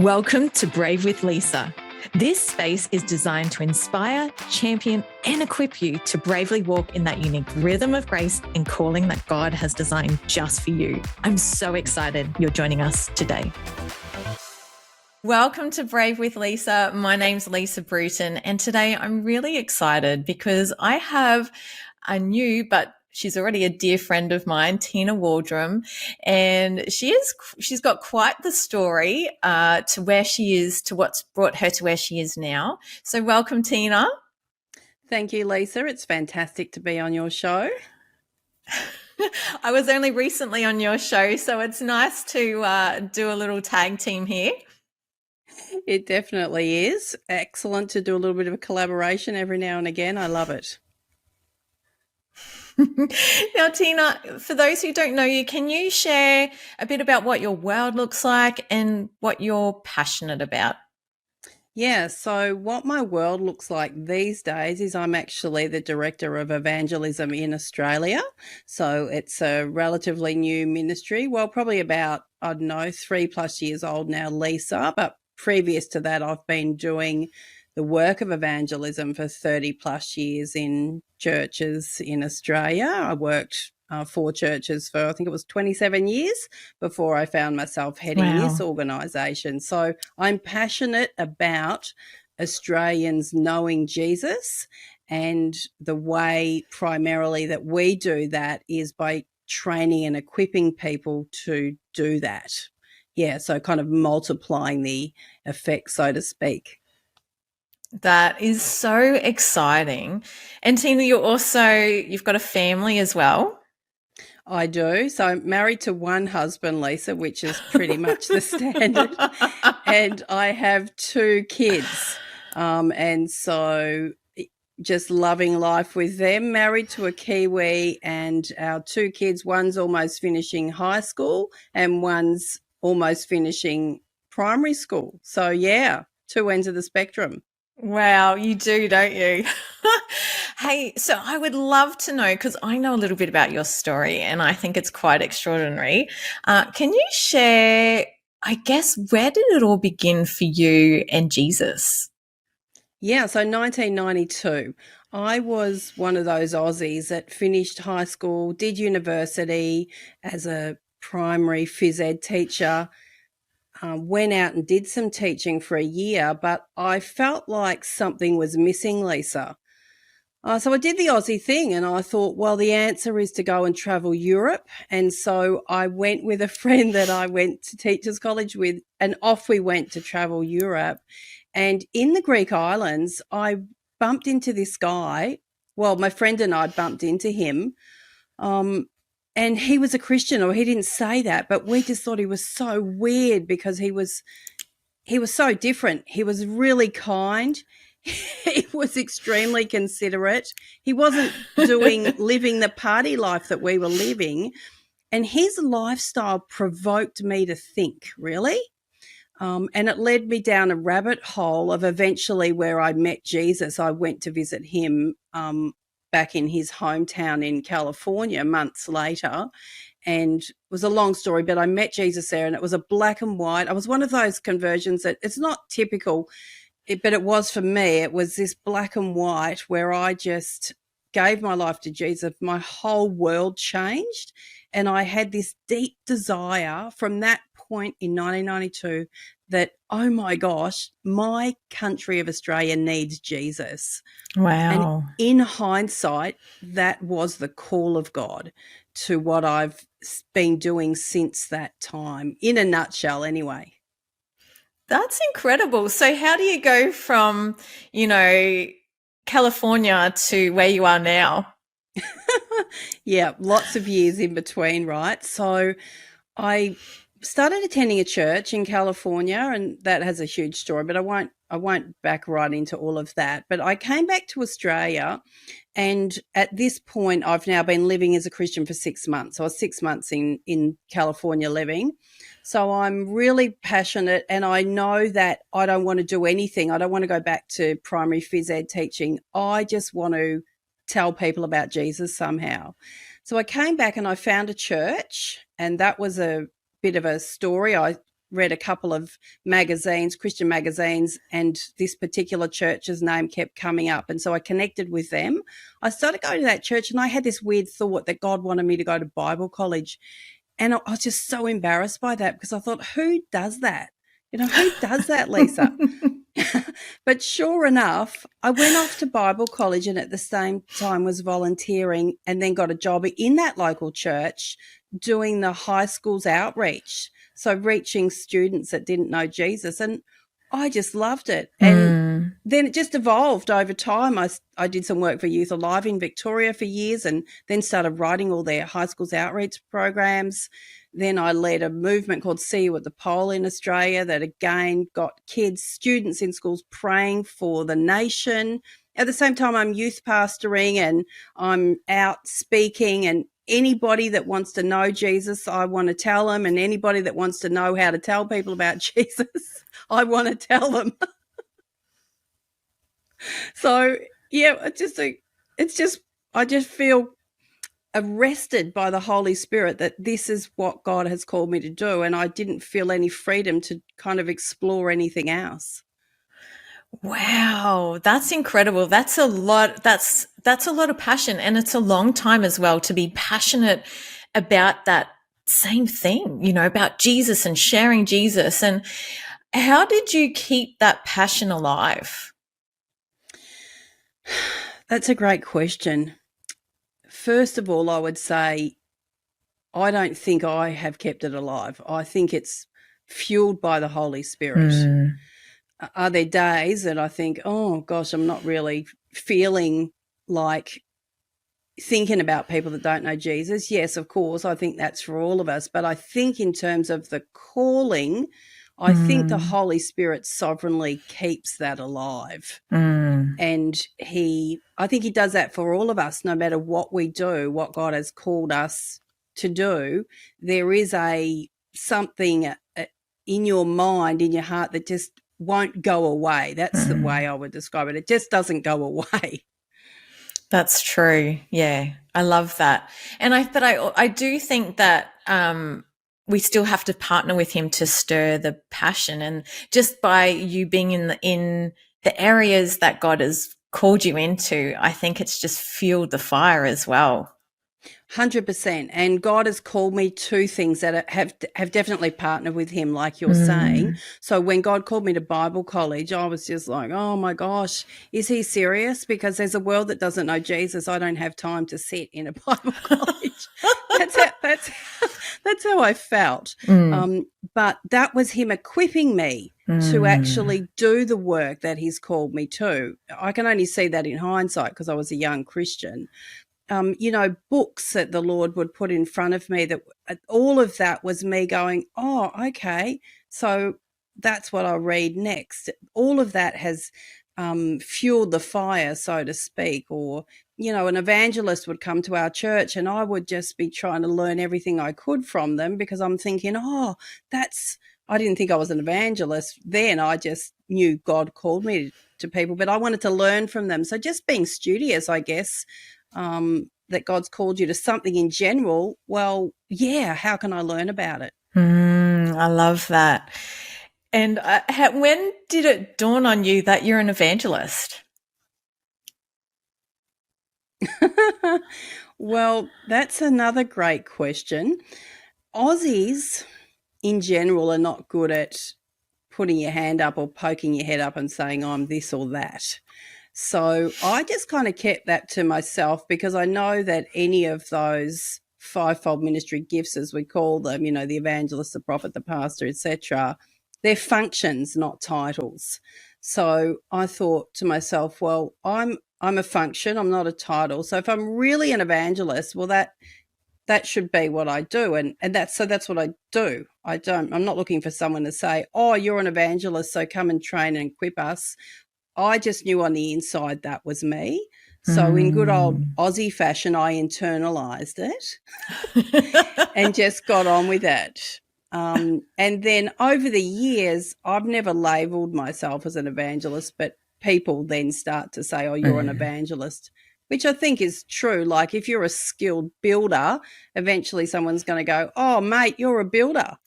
Welcome to Brave with Lisa. This space is designed to inspire, champion, and equip you to bravely walk in that unique rhythm of grace and calling that God has designed just for you. I'm so excited you're joining us today. Welcome to Brave with Lisa. My name's Lisa Bruton, and today I'm really excited because I have a new, but she's already a dear friend of mine, Tina Waldrom, and she's got quite the story to where she is, to what's brought her to where she is now. So welcome, Tina. Thank you, Lisa. It's fantastic to be on your show. I was only recently on your show, so it's nice to do a little tag team here. It definitely is. Excellent to do a little bit of a collaboration every now and again. I love it. Now, Tina, for those who don't know you, can you share a bit about what your world looks like and what you're passionate about? Yeah, so what my world looks like these days is I'm actually the Director of Evangelism in Australia. So it's a relatively new ministry. Well, probably about, 3+ years old now, Lisa. But previous to that, I've been doing the work of evangelism for 30+ years in churches in Australia. I worked for churches for, I think it was 27 years before I found myself heading this organisation. So I'm passionate about Australians knowing Jesus, and the way primarily that we do that is by training and equipping people to do that. Yeah, so kind of multiplying the effect, so to speak. That is so exciting. And Tina, you've got a family as well. I do. So I'm married to one husband, Lisa, which is pretty much the standard. And I have 2 kids. And so just loving life with them, married to a Kiwi, and our 2 kids, one's almost finishing high school and one's almost finishing primary school. So yeah, 2 ends of the spectrum. Wow, you do, don't you? Hey, so I would love to know, because I know a little bit about your story and I think it's quite extraordinary. Can you share, I guess, where did it all begin for you and Jesus? Yeah, so 1992, I was one of those Aussies that finished high school, did university as a primary phys ed teacher, went out and did some teaching for a year, but I felt like something was missing, Lisa. So I did the Aussie thing and I thought, well, the answer is to go and travel Europe. And so I went with a friend that I went to teachers college with, and off we went to travel Europe. And in the Greek islands, I bumped into this guy. Well, my friend and I bumped into him. And he was a Christian, or he didn't say that, but we just thought he was so weird because he was so different. He was really kind. He was extremely considerate. He wasn't living the party life that we were living. And his lifestyle provoked me to think, really. And it led me down a rabbit hole of eventually where I met Jesus. I went to visit him back in his hometown in California months later. And it was a long story, but I met Jesus there, and it was a black and white. I was one of those conversions that it's not typical, but it was for me. It was this black and white where I just gave my life to Jesus. My whole world changed, and I had this deep desire from that point in 1992 that, oh my gosh, my country of Australia needs Jesus. Wow. And in hindsight, that was the call of God to what I've been doing since that time, in a nutshell anyway. That's incredible. So how do you go from, California to where you are now? Yeah, lots of years in between, right? So I started attending a church in California, and that has a huge story, but I won't back right into all of that. But I came back to Australia, and at this point I've now been living as a Christian for 6 months. So I was 6 months in California living. So I'm really passionate, and I know that I don't want to do anything. I don't want to go back to primary phys ed teaching. I just want to tell people about Jesus somehow. So I came back and I found a church, and that was a bit of a story. I read a couple of magazines, Christian magazines, and this particular church's name kept coming up. And so I connected with them. I started going to that church, and I had this weird thought that God wanted me to go to Bible college. And I was just so embarrassed by that, because I thought, who does that? Who does that, Lisa? But sure enough, I went off to Bible college, and at the same time was volunteering, and then got a job in that local church doing the high school's outreach. So reaching students that didn't know Jesus. And I just loved it. And then it just evolved over time. I did some work for Youth Alive in Victoria for years, and then started writing all their high school's outreach programs. Then I led a movement called See You at the Pole in Australia that again got students in schools praying for the nation. At the same time, I'm youth pastoring, and I'm out speaking, and anybody that wants to know Jesus, I want to tell them. And anybody that wants to know how to tell people about Jesus, I want to tell them. So, yeah, I just feel arrested by the Holy Spirit that this is what God has called me to do. And I didn't feel any freedom to kind of explore anything else. Wow, that's incredible. That's a lot. That's a lot of passion, and it's a long time as well to be passionate about that same thing, about Jesus and sharing Jesus. And how did you keep that passion alive? That's a great question. First of all, I would say I don't think I have kept it alive. I think it's fueled by the Holy Spirit. Are there days that I think, oh, gosh, I'm not really feeling like thinking about people that don't know Jesus? Yes, of course, I think that's for all of us. But I think in terms of the calling, I think the Holy Spirit sovereignly keeps that alive. And I think he does that for all of us, no matter what we do, what God has called us to do. There is something in your mind, in your heart, that just won't go away. That's the way I would describe it. It just doesn't go away. That's true. Yeah, I love that. And I do think that we still have to partner with him to stir the passion, and just by you being in the areas that God has called you into, I think it's just fueled the fire as well. 100%. And God has called me to things that have definitely partnered with him, like you're saying. So when God called me to Bible college, I was just like, oh my gosh, is he serious? Because there's a world that doesn't know Jesus. I don't have time to sit in a Bible college. That's how I felt. But that was him equipping me to actually do the work that he's called me to. I can only see that in hindsight, because I was a young Christian. Books that the Lord would put in front of me, that all of that was me going, oh, okay, so that's what I'll read next. All of that has fueled the fire, so to speak. Or, an evangelist would come to our church, and I would just be trying to learn everything I could from them, because I'm thinking, I didn't think I was an evangelist then. I just knew God called me to people, but I wanted to learn from them. So just being studious, I guess, that God's called you to something in general. Well, yeah, how can I learn about it? I love that. And when did it dawn on you that you're an evangelist? Well, that's another great question. Aussies in general are not good at putting your hand up or poking your head up and saying, I'm this or that. So I just kind of kept that to myself, because I know that any of those fivefold ministry gifts, as we call them, the evangelist, the prophet, the pastor, etc., they're functions, not titles. So I thought to myself, well, I'm a function, I'm not a title. So if I'm really an evangelist, well, that should be what I do. And that's what I do. I'm not looking for someone to say, oh, you're an evangelist, so come and train and equip us. I just knew on the inside that was me. So in good old Aussie fashion, I internalized it and just got on with it. And then over the years, I've never labelled myself as an evangelist, but people then start to say, oh, you're an evangelist, which I think is true. Like if you're a skilled builder, eventually someone's going to go, oh, mate, you're a builder,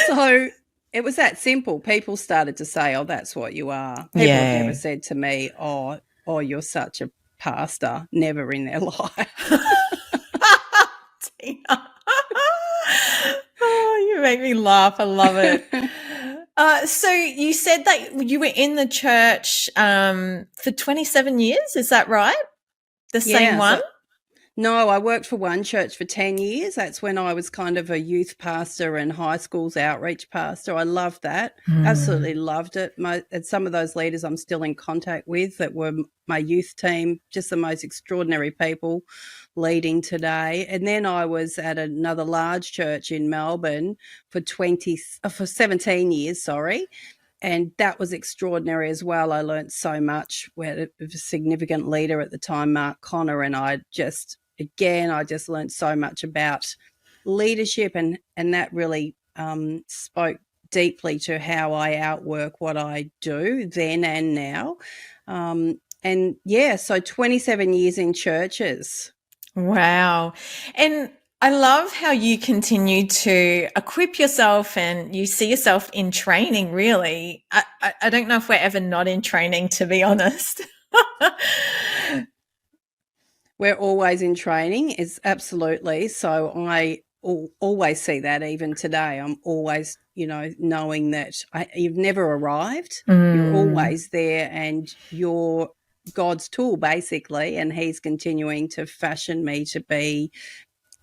So it was that simple. People started to say, oh, that's what you are. People have never said to me, oh, you're such a pastor. Never in their life. Tina. Oh, you make me laugh. I love it. So you said that you were in the church for 27 years. Is that right? The same one? No, I worked for one church for 10 years. That's when I was kind of a youth pastor and high school's outreach pastor. I loved that. Absolutely loved it. And some of those leaders I'm still in contact with that were my youth team, just the most extraordinary people leading today. And then I was at another large church in Melbourne for 17 years, and that was extraordinary as well. I learned so much. We had a significant leader at the time, Mark Connor, and I just learned so much about leadership, and that really spoke deeply to how I outwork what I do then and now. So 27 years in churches. Wow. And I love how you continue to equip yourself and you see yourself in training, really. I don't know if we're ever not in training, to be honest. We're always in training, is absolutely. So I always see that even today. I'm always, knowing that you've never arrived. You're always there, and you're God's tool, basically, and he's continuing to fashion me to be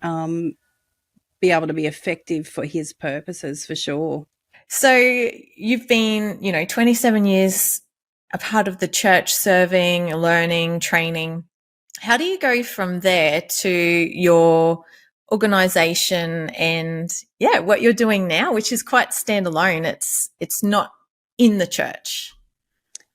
able to be effective for his purposes, for sure. So you've been, 27 years a part of the church, serving, learning, training. How do you go from there to your organization and what you're doing now, which is quite standalone? It's not in the church.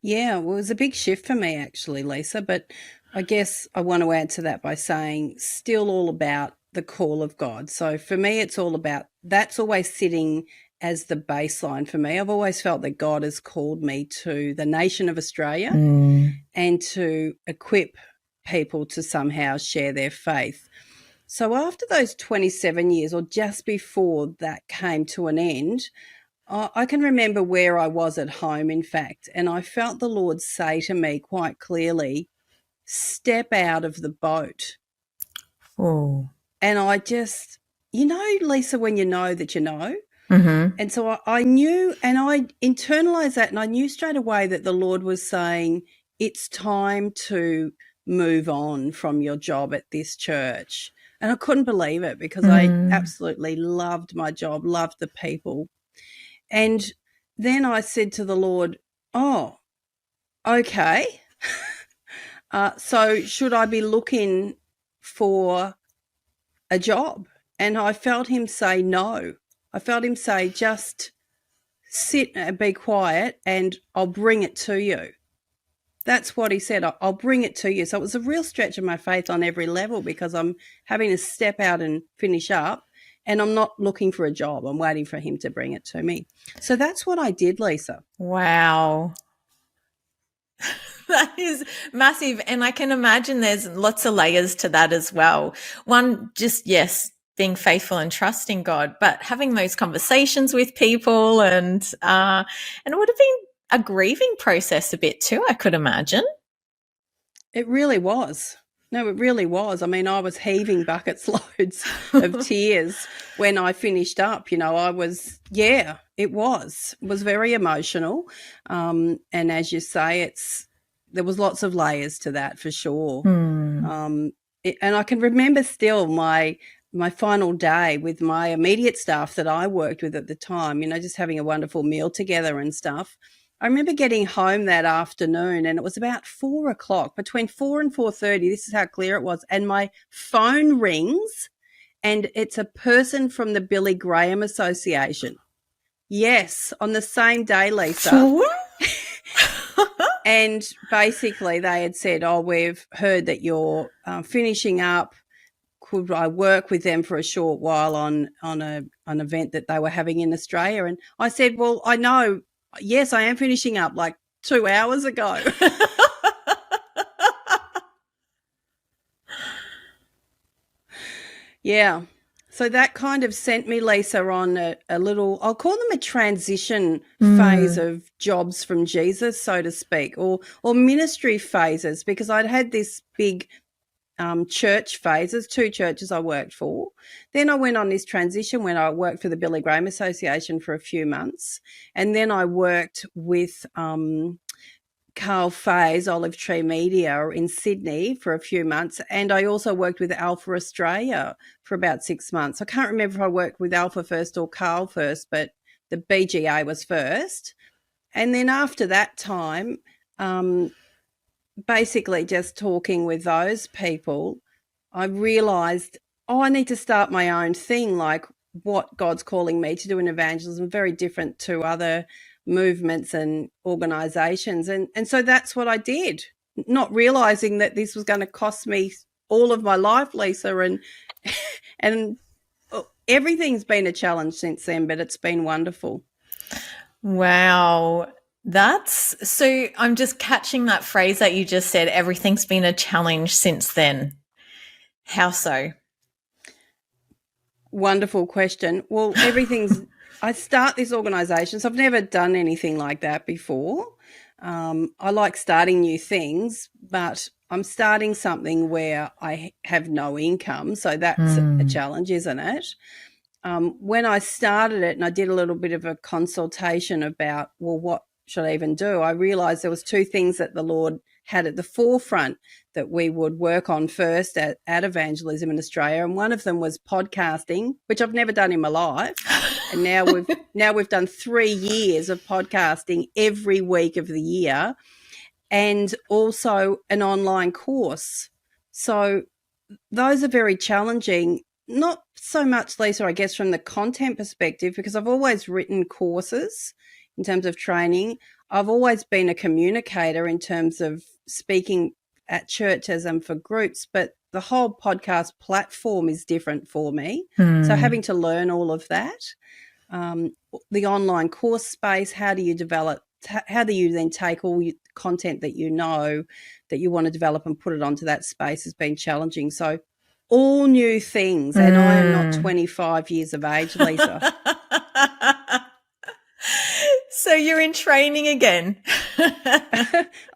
Yeah, well, it was a big shift for me, actually, Lisa, but I guess I want to add to that by saying still all about the call of God. So for me, it's all about, that's always sitting as the baseline for me. I've always felt that God has called me to the nation of Australia and to equip people to somehow share their faith. So after those 27 years, or just before that came to an end, I can remember where I was at home, in fact, and I felt the Lord say to me quite clearly, step out of the boat. Oh. And I just, Lisa, when you know that you know. Mm-hmm. And so I knew, and I internalized that, and I knew straight away that the Lord was saying, it's time to move on from your job at this church. And I couldn't believe it, because I absolutely loved my job, loved the people. And then I said to the Lord, oh, okay. So should I be looking for a job? And I felt him say no. I felt him say, just sit and be quiet and I'll bring it to you. That's what he said. I'll bring it to you. So it was a real stretch of my faith on every level, because I'm having to step out and finish up, and I'm not looking for a job. I'm waiting for him to bring it to me. So that's what I did, Lisa. Wow. That is massive. And I can imagine there's lots of layers to that as well. One, just, yes, being faithful and trusting God, but having those conversations with people, and it would have been a grieving process a bit too, I could imagine. It really was. No, it really was. I mean, I was heaving buckets loads of tears when I finished up. I was, it was very emotional. And as you say, there was lots of layers to that, for sure. And I can remember still my final day with my immediate staff that I worked with at the time, just having a wonderful meal together and stuff. I remember getting home that afternoon, and it was about 4 o'clock, between 4 and 4:30. This is how clear it was. And my phone rings, and it's a person from the Billy Graham Association. Yes, on the same day, Lisa. And basically they had said, oh, we've heard that you're finishing up. Could I work with them for a short while on an event that they were having in Australia? And I said, well, I know. Yes, I am finishing up like 2 hours ago. Yeah. So that kind of sent me, Lisa, on a little, I'll call them a transition phase of jobs from Jesus, so to speak, or ministry phases, because I'd had this big church phases, 2 churches I worked for. Then I went on this transition when I worked for the Billy Graham Association for a few months. And then I worked with Carl Fay's Olive Tree Media in Sydney for a few months. And I also worked with Alpha Australia for about 6 months. I can't remember if I worked with Alpha first or Carl first, but the BGA was first. And then after that time, basically just talking with those people, I realised, I need to start my own thing, like what God's calling me to do in evangelism, very different to other movements and organisations. And so that's what I did, not realising that this was going to cost me all of my life, Lisa, and everything's been a challenge since then, but it's been wonderful. Wow. That's so I'm just catching that phrase that you just said, everything's been a challenge since then. How so? Wonderful question. Well, I start this organisation, so I've never done anything like that before. I like starting new things, but I'm starting something where I have no income, so that's a challenge, isn't it? When I started it and I did a little bit of a consultation about, well, what should I even do? I realised there was 2 things that the Lord had at the forefront that we would work on first at Evangelism in Australia, and one of them was podcasting, which I've never done in my life. And now we've done 3 years of podcasting every week of the year, and also an online course. So those are very challenging. Not so much, Lisa, I guess, from the content perspective, because I've always written courses in terms of training. I've always been a communicator in terms of speaking at churches and for groups, but the whole podcast platform is different for me. So having to learn all of that, the online course space, how do you then take all your content that you know that you want to develop and put it onto that space has been challenging. So all new things, and I am not 25 years of age, Lisa. So you're in training again.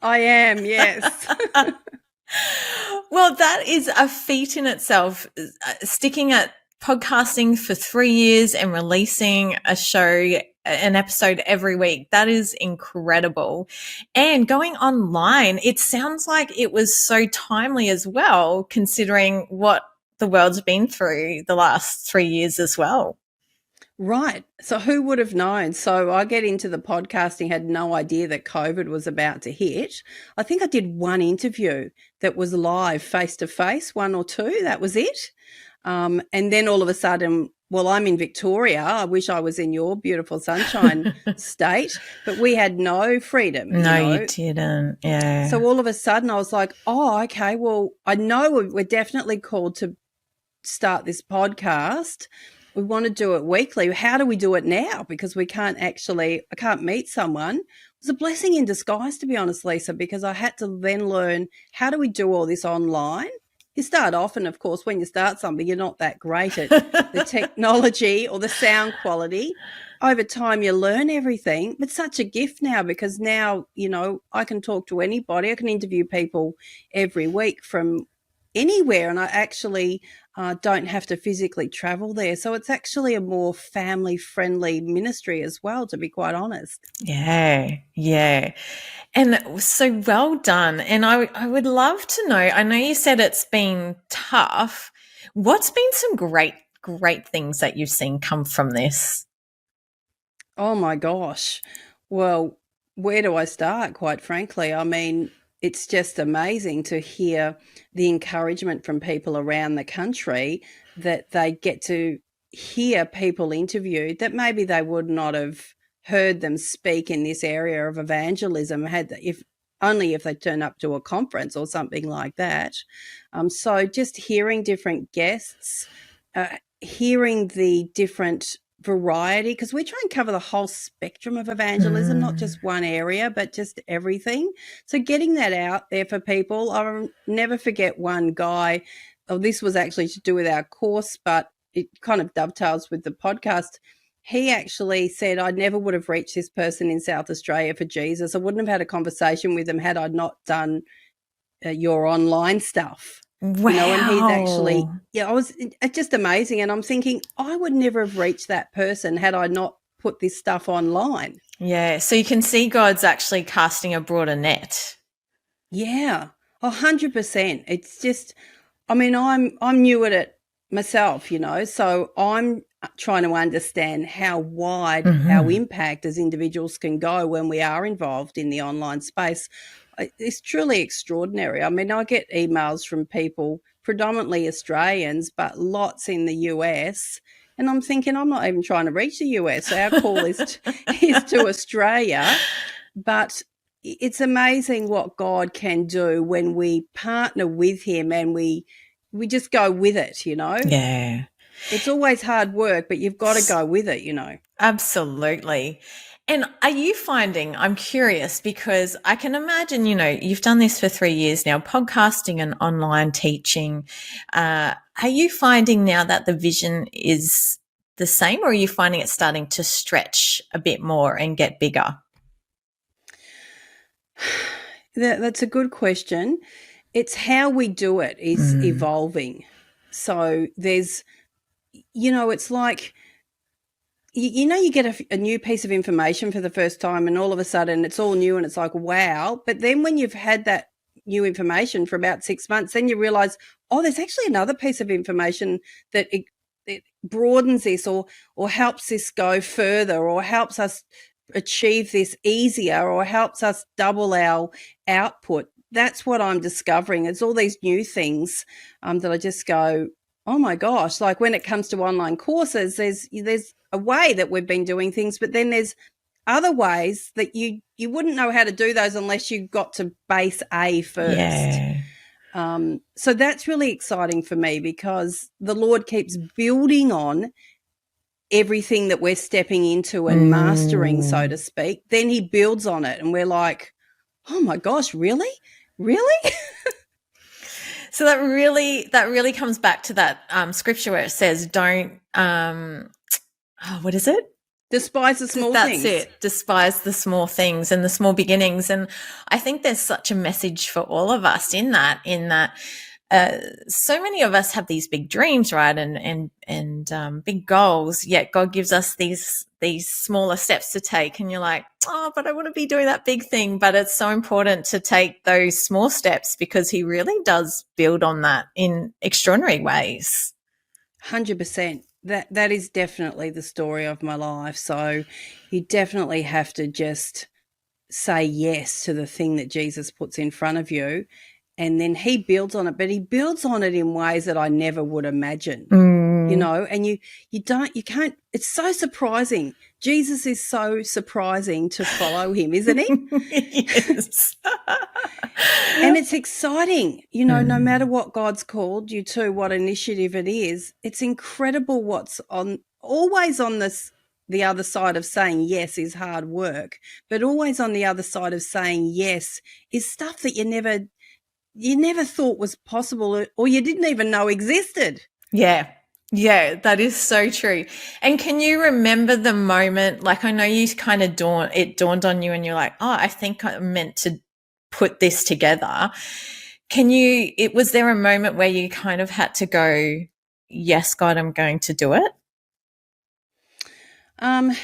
I am, yes. Well, that is a feat in itself, sticking at podcasting for 3 years and releasing an episode every week. That is incredible. And going online, it sounds like it was so timely as well, considering what the world's been through the last 3 years as well. Right. So who would have known? So I get into the podcasting, had no idea that COVID was about to hit. I think I did one interview that was live face to face, 1 or 2. That was it. And then all of a sudden, well, I'm in Victoria. I wish I was in your beautiful sunshine state, but we had no freedom. No, you didn't. Yeah. So all of a sudden I was like, oh, okay, well, I know we're definitely called to start this podcast. We want to do it weekly. How do we do it now? Because I can't meet someone. It was a blessing in disguise, to be honest, Lisa, because I had to then learn, how do we do all this online? You start off, and of course, when you start something, you're not that great at the technology or the sound quality. Over time, you learn everything. It's such a gift now, because now, I can talk to anybody. I can interview people every week from anywhere, and I actually don't have to physically travel there. So it's actually a more family-friendly ministry as well, to be quite honest. Yeah. And so well done. And I would love to know, I know you said it's been tough. What's been some great things that you've seen come from this? Oh, my gosh. Well, where do I start, quite frankly? I mean, it's just amazing to hear the encouragement from people around the country that they get to hear people interviewed that maybe they would not have heard them speak in this area of evangelism if they turn up to a conference or something like that. So just hearing different guests, hearing the different variety, because we try and cover the whole spectrum of evangelism, not just one area, but just everything. So getting that out there for people. I'll never forget one guy. This was actually to do with our course, but it kind of dovetails with the podcast. He actually said, I never would have reached this person in South Australia for Jesus. I wouldn't have had a conversation with them had I not done your online stuff. Wow. And he's actually, it's just amazing. And I'm thinking, I would never have reached that person had I not put this stuff online. Yeah. So you can see God's actually casting a broader net. Yeah, 100%. It's just, I mean, I'm new at it myself, so I'm trying to understand how wide our impact as individuals can go when we are involved in the online space. It's truly extraordinary. I mean, I get emails from people, predominantly Australians, but lots in the US, and I'm thinking, I'm not even trying to reach the US. Our call is to Australia, but it's amazing what God can do when we partner with him and we just go with it, Yeah. It's always hard work, but you've got to go with it, Absolutely. And are you finding, I'm curious, because I can imagine, you've done this for 3 years now, podcasting and online teaching. Are you finding now that the vision is the same, or are you finding it starting to stretch a bit more and get bigger? That's a good question. It's how we do it is evolving. So there's, it's like, you get a new piece of information for the first time and all of a sudden it's all new and it's like, wow. But then when you've had that new information for about 6 months, then you realize, oh, there's actually another piece of information that it broadens this or helps this go further or helps us achieve this easier or helps us double our output. That's what I'm discovering. It's all these new things that I just go, oh my gosh, like when it comes to online courses, there's a way that we've been doing things, but then there's other ways that you wouldn't know how to do those unless you got to base A first. Yeah. So that's really exciting for me because the Lord keeps building on everything that we're stepping into and mastering, so to speak. Then he builds on it and we're like, oh my gosh, really? Really? So that really comes back to that scripture where it says, don't, what is it? Despise the small things. That's it. Despise the small things and the small beginnings. And I think there's such a message for all of us in that so many of us have these big dreams, right? And big goals, yet God gives us these smaller steps to take. And you're like, oh, but I want to be doing that big thing. But it's so important to take those small steps because he really does build on that in extraordinary ways. 100%. That is definitely the story of my life. So you definitely have to just say yes to the thing that Jesus puts in front of you. And then he builds on it, but he builds on it in ways that I never would imagine, and you can't, it's so surprising. Jesus is so surprising to follow him, isn't he? Yes. And it's exciting, no matter what God's called you to, what initiative it is, it's incredible what's always on the other side of saying yes is hard work, but always on the other side of saying yes is stuff that you never thought was possible or you didn't even know existed. Yeah. Yeah, that is so true. And can you remember the moment, like I know you kind of dawned on you and you're like, oh, I think I'm meant to put this together. Was there a moment where you kind of had to go, yes, God, I'm going to do it? When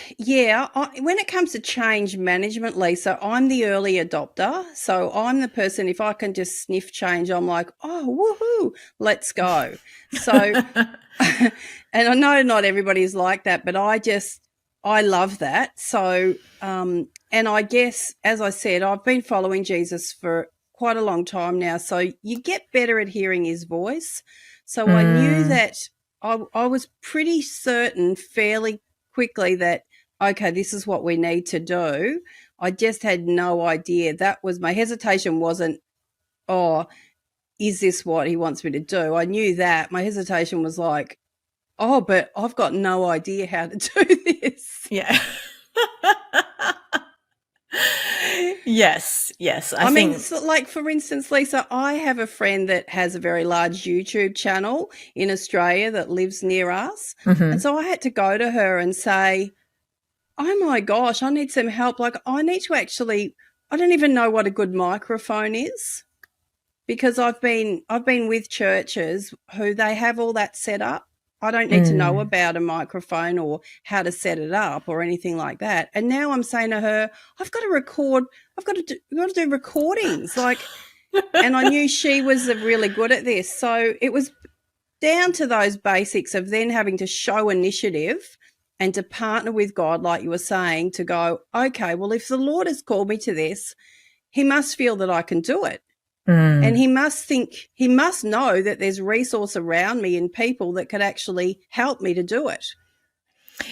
it comes to change management, Lisa, I'm the early adopter. So I'm the person, if I can just sniff change, I'm like, oh, woohoo, let's go. So, and I know not everybody's like that, but I love that. So, and I guess, as I said, I've been following Jesus for quite a long time now. So you get better at hearing his voice. So I knew that I was pretty certain fairly quickly that, okay, this is what we need to do. I just had no idea. That was my hesitation wasn't, oh, is this what he wants me to do? I knew that. My hesitation was like, oh, but I've got no idea how to do this. Yeah. Yes. I mean, think so like for instance, Lisa, I have a friend that has a very large YouTube channel in Australia that lives near us. And so I had to go to her and say, oh my gosh, I need some help. Like I need to actually, I don't even know what a good microphone is, because I've been with churches who they have all that set up. I don't need to know about a microphone or how to set it up or anything like that. And now I'm saying to her, I've got to do recordings. Like, and I knew she was really good at this. So it was down to those basics of then having to show initiative and to partner with God, like you were saying, to go, okay, well, if the Lord has called me to this, he must feel that I can do it. And he must know that there's resource around me and people that could actually help me to do it.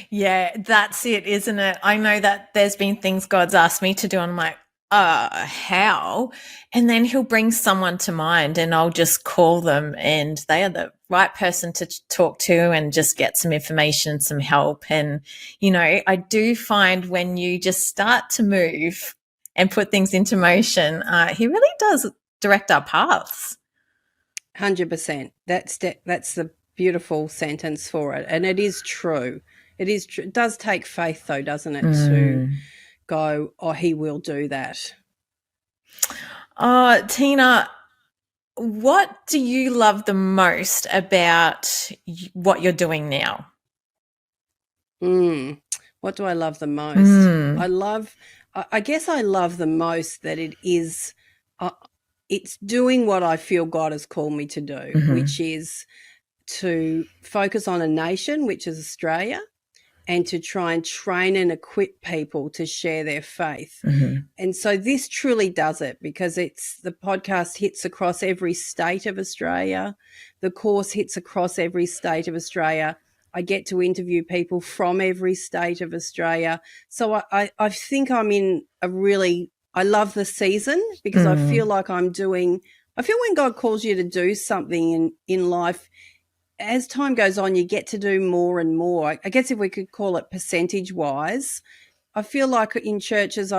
Yeah, that's it, isn't it? I know that there's been things God's asked me to do, and I'm like, how? And then he'll bring someone to mind and I'll just call them and they are the right person to talk to and just get some information, some help. And, I do find when you just start to move and put things into motion, he really does direct our paths. 100%. That's the beautiful sentence for it. And it is true. It is true. It does take faith though, doesn't it, to go, oh, he will do that. Tina, what do you love the most about what you're doing now? What do I love the most? I guess I love the most that it is, it's doing what I feel God has called me to do, which is to focus on a nation, which is Australia, and to try and train and equip people to share their faith. And so this truly does it, because the podcast hits across every state of Australia. The course hits across every state of Australia. I get to interview people from every state of Australia. So I think I'm in I love the season, because I feel like I feel when God calls you to do something in life, as time goes on, you get to do more and more. I guess if we could call it percentage-wise, I feel like in churches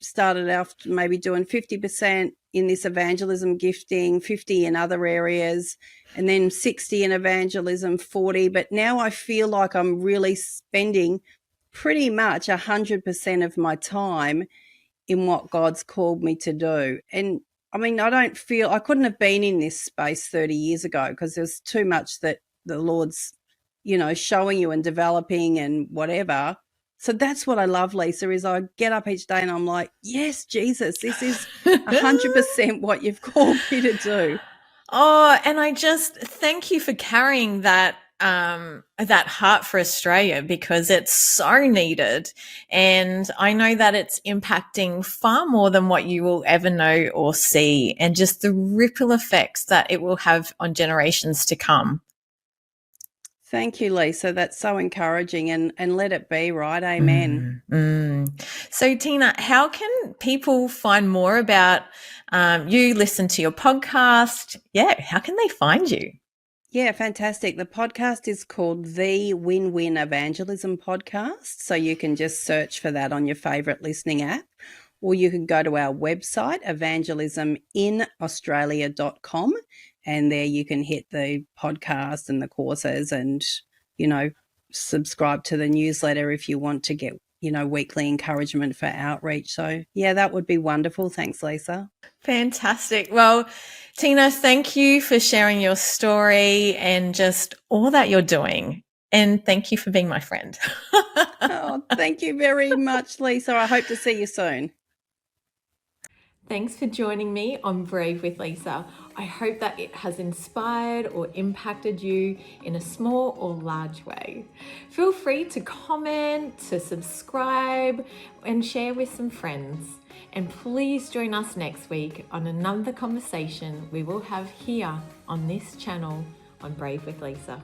started off maybe doing 50% in this evangelism gifting, 50 in other areas, and then 60 in evangelism, 40. But now I feel like I'm really spending pretty much 100% of my time in what God's called me to do. And I mean, I couldn't have been in this space 30 years ago, because there's too much that the Lord's, showing you and developing and whatever. So that's what I love, Lisa, is I get up each day and I'm like, yes, Jesus, this is 100% what you've called me to do. Oh, and I just thank you for carrying that heart for Australia, because it's so needed. And I know that it's impacting far more than what you will ever know or see, and just the ripple effects that it will have on generations to come. Thank you, Lisa. That's so encouraging, and let it be, right? Amen. So, Tina, how can people find more about you, listen to your podcast? Yeah, how can they find you? Yeah, fantastic. The podcast is called the Win-Win Evangelism Podcast. So you can just search for that on your favorite listening app, or you can go to our website, evangelisminaustralia.com, and there you can hit the podcast and the courses and, subscribe to the newsletter if you want to get, weekly encouragement for outreach. So, yeah, that would be wonderful. Thanks, Lisa. Fantastic. Well, Tina, thank you for sharing your story and just all that you're doing. And thank you for being my friend. Oh, thank you very much, Lisa. I hope to see you soon. Thanks for joining me on Brave with Lisa. I hope that it has inspired or impacted you in a small or large way. Feel free to comment, to subscribe, and share with some friends. And please join us next week on another conversation we will have here on this channel on Brave with Lisa.